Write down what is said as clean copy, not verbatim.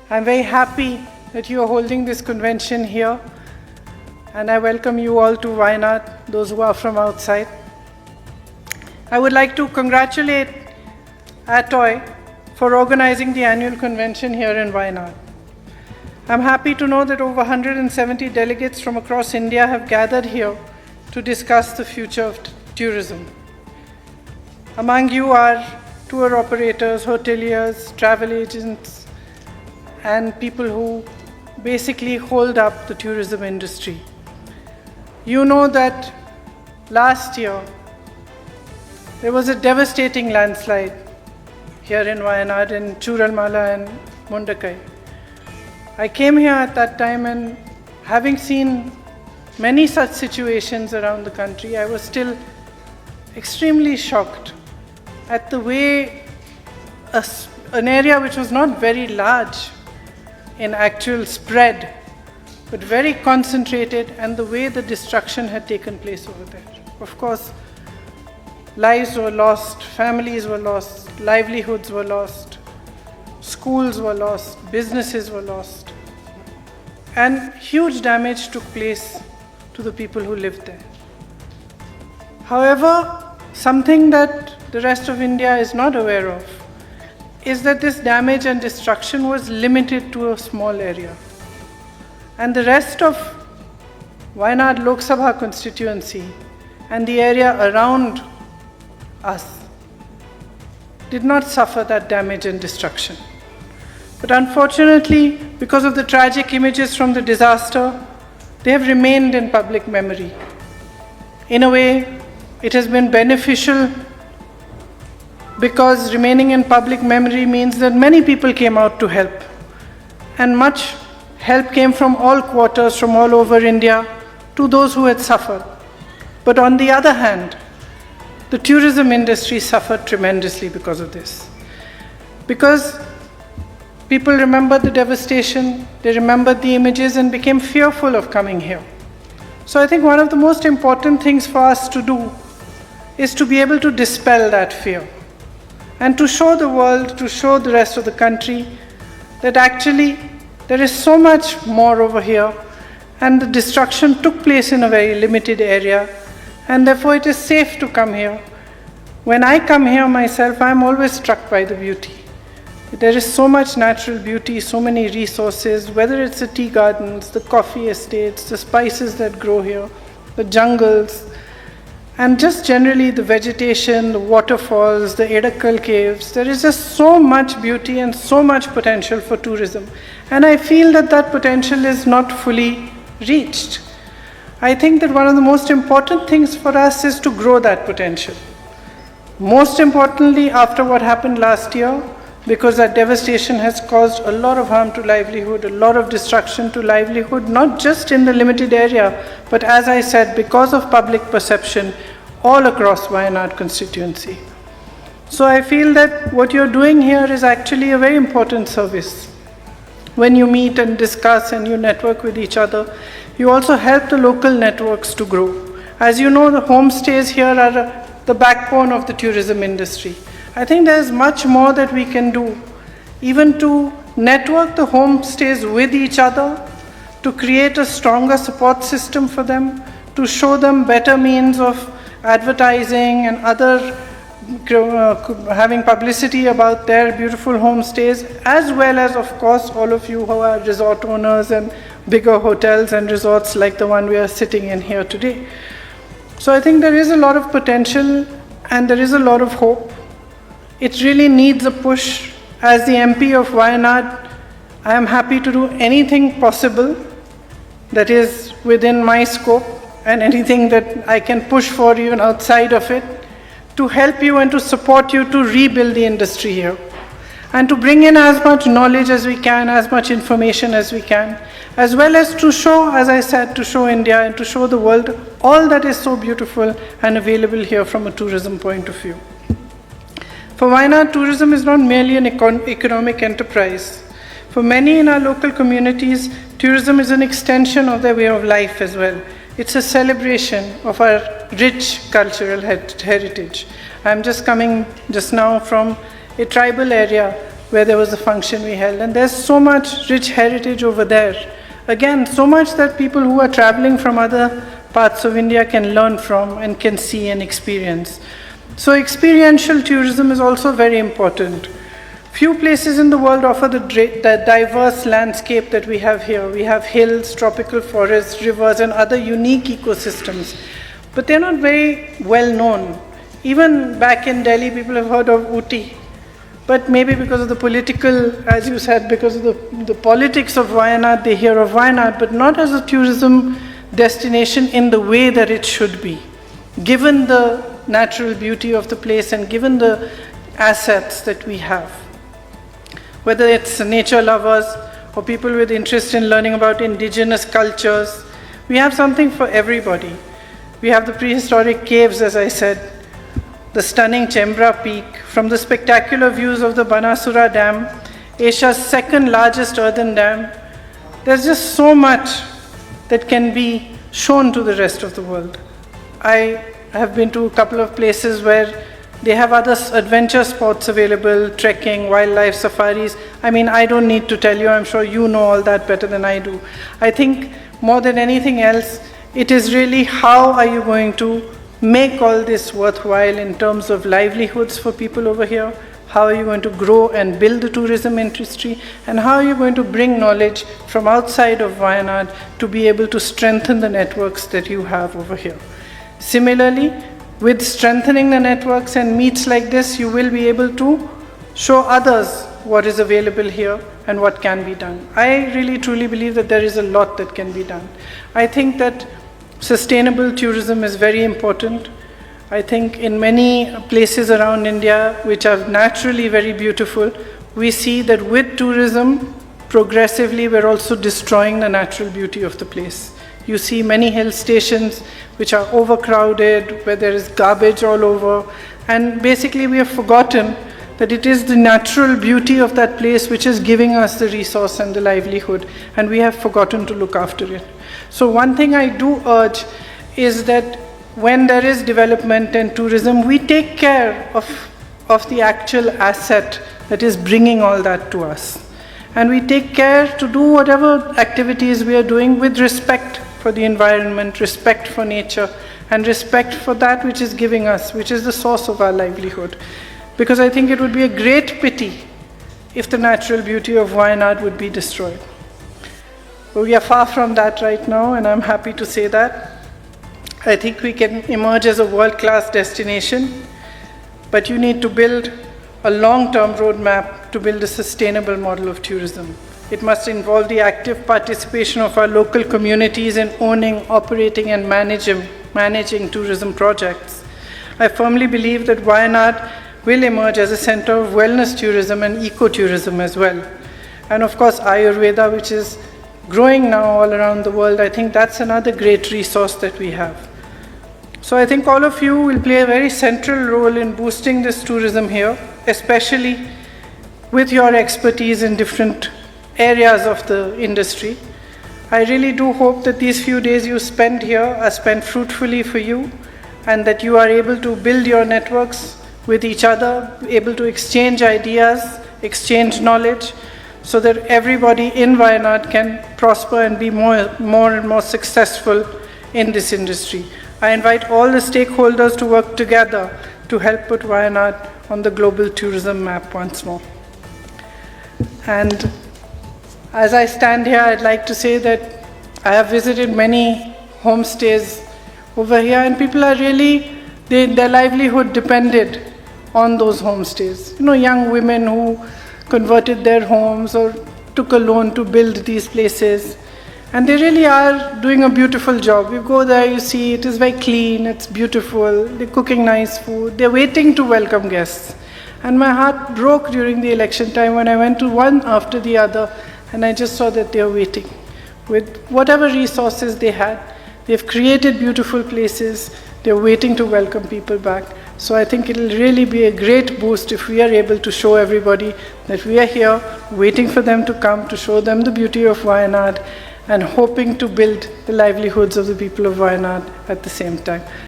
I'm very happy that you are holding this convention here, and I welcome you all to Wayanad, those who are from outside. I would like to congratulate ATTOI for organizing the annual convention here in Wayanad. I'm happy to know that over 170 delegates from across India have gathered here to discuss the future of tourism. Among you are tour operators, hoteliers, travel agents, and people who basically hold up the tourism industry. You know that last year there was a devastating landslide here in Wayanad, in Churalmala and Mundakai. I came here at that time, and having seen many such situations around the country, I was still extremely shocked at the way an area which was not very large in actual spread, but very concentrated, and the way the destruction had taken place over there. Of course, lives were lost, families were lost, livelihoods were lost, schools were lost, businesses were lost, and huge damage took place to the people who lived there. However, something that the rest of India is not aware of is that this damage and destruction was limited to a small area. And the rest of Wayanad Lok Sabha constituency and the area around us did not suffer that damage and destruction. But unfortunately, because of the tragic images from the disaster, they have remained in public memory. In a way, it has been beneficial, because remaining in public memory means that many people came out to help. And much help came from all quarters, from all over India, to those who had suffered. But on the other hand, the tourism industry suffered tremendously because of this. Because people remembered the devastation, they remembered the images and became fearful of coming here. So I think one of the most important things for us to do is to be able to dispel that fear and to show the world, to show the rest of the country that actually there is so much more over here, and the destruction took place in a very limited area, and therefore it is safe to come here. When I come here myself, I'm always struck by the beauty. There is so much natural beauty, so many resources, whether it's the tea gardens, the coffee estates, the spices that grow here, the jungles, and just generally the vegetation, the waterfalls, the Edakal caves. There is just so much beauty and so much potential for tourism. And I feel that that potential is not fully reached. I think that one of the most important things for us is to grow that potential. Most importantly, after what happened last year, because that devastation has caused a lot of harm to livelihood, a lot of destruction to livelihood, not just in the limited area, but as I said, because of public perception all across Wayanad constituency. So I feel that what you're doing here is actually a very important service. When you meet and discuss and you network with each other, you also help the local networks to grow. As you know, the homestays here are the backbone of the tourism industry. I think there's much more that we can do, even to network the homestays with each other, to create a stronger support system for them, to show them better means of advertising and other having publicity about their beautiful homestays, as well as, of course, all of you who are resort owners and bigger hotels and resorts like the one we are sitting in here today. So I think there is a lot of potential and there is a lot of hope. It really needs a push. As the MP of Wayanad, I am happy to do anything possible that is within my scope and anything that I can push for even outside of it to help you and to support you to rebuild the industry here and to bring in as much knowledge as we can, as much information as we can, as well as to show, as I said, to show India and to show the world all that is so beautiful and available here from a tourism point of view. For Wayanad, tourism is not merely an economic enterprise. For many in our local communities, tourism is an extension of their way of life as well. It's a celebration of our rich cultural heritage. I'm just coming just now from a tribal area where there was a function we held. And there's so much rich heritage over there. Again, so much that people who are traveling from other parts of India can learn from and can see and experience. So experiential tourism is also very important. Few places in the world offer the diverse landscape that we have here. We have hills, tropical forests, rivers, and other unique ecosystems. But they're not very well known. Even back in Delhi, people have heard of Ooty. But maybe because of the political, as you said, because of the politics of Wayanad, they hear of Wayanad, but not as a tourism destination in the way that it should be, given the natural beauty of the place and given the assets that we have. Whether it's nature lovers or people with interest in learning about indigenous cultures, we have something for everybody. We have the prehistoric caves, as I said, the stunning Chembra Peak, from the spectacular views of the Banasura Dam, Asia's second largest earthen dam. There's just so much that can be shown to the rest of the world. I have been to a couple of places where they have other adventure sports available, trekking, wildlife safaris. I mean, I don't need to tell you, I'm sure you know all that better than I do. I think more than anything else, it is really how are you going to make all this worthwhile in terms of livelihoods for people over here? How are you going to grow and build the tourism industry? And how are you going to bring knowledge from outside of Wayanad to be able to strengthen the networks that you have over here? Similarly, with strengthening the networks and meets like this, you will be able to show others what is available here and what can be done. I really truly believe that there is a lot that can be done. I think that sustainable tourism is very important. I think in many places around India, which are naturally very beautiful, we see that with tourism, progressively we're also destroying the natural beauty of the place. You see many hill stations which are overcrowded, where there is garbage all over, and basically we have forgotten that it is the natural beauty of that place which is giving us the resource and the livelihood, and we have forgotten to look after it. So one thing I do urge is that when there is development and tourism, we take care of the actual asset that is bringing all that to us. And we take care to do whatever activities we are doing with respect for the environment, respect for nature, and respect for that which is giving us, which is the source of our livelihood. Because I think it would be a great pity if the natural beauty of Wayanad would be destroyed. But we are far from that right now, and I'm happy to say that. I think we can emerge as a world-class destination, but you need to build a long-term roadmap to build a sustainable model of tourism. It must involve the active participation of our local communities in owning, operating, and managing tourism projects. I firmly believe that Wayanad will emerge as a center of wellness tourism and ecotourism as well. And of course, Ayurveda, which is growing now all around the world, I think that's another great resource that we have. So I think all of you will play a very central role in boosting this tourism here, especially with your expertise in different areas of the industry. I really do hope that these few days you spend here are spent fruitfully for you, and that you are able to build your networks with each other, able to exchange ideas, exchange knowledge, so that everybody in Wayanad can prosper and be more and more successful in this industry. I invite all the stakeholders to work together to help put Wayanad on the global tourism map once more. And as I stand here, I'd like to say that I have visited many homestays over here, and people are really, their livelihood depended on those homestays. You know, young women who converted their homes or took a loan to build these places. And they really are doing a beautiful job. You go there, you see it is very clean, it's beautiful, they're cooking nice food, they're waiting to welcome guests. And my heart broke during the election time when I went to one after the other, and I just saw that they're waiting. With whatever resources they had, they've created beautiful places, they're waiting to welcome people back. So I think it'll really be a great boost if we are able to show everybody that we are here, waiting for them to come, to show them the beauty of Wayanad, and hoping to build the livelihoods of the people of Wayanad at the same time.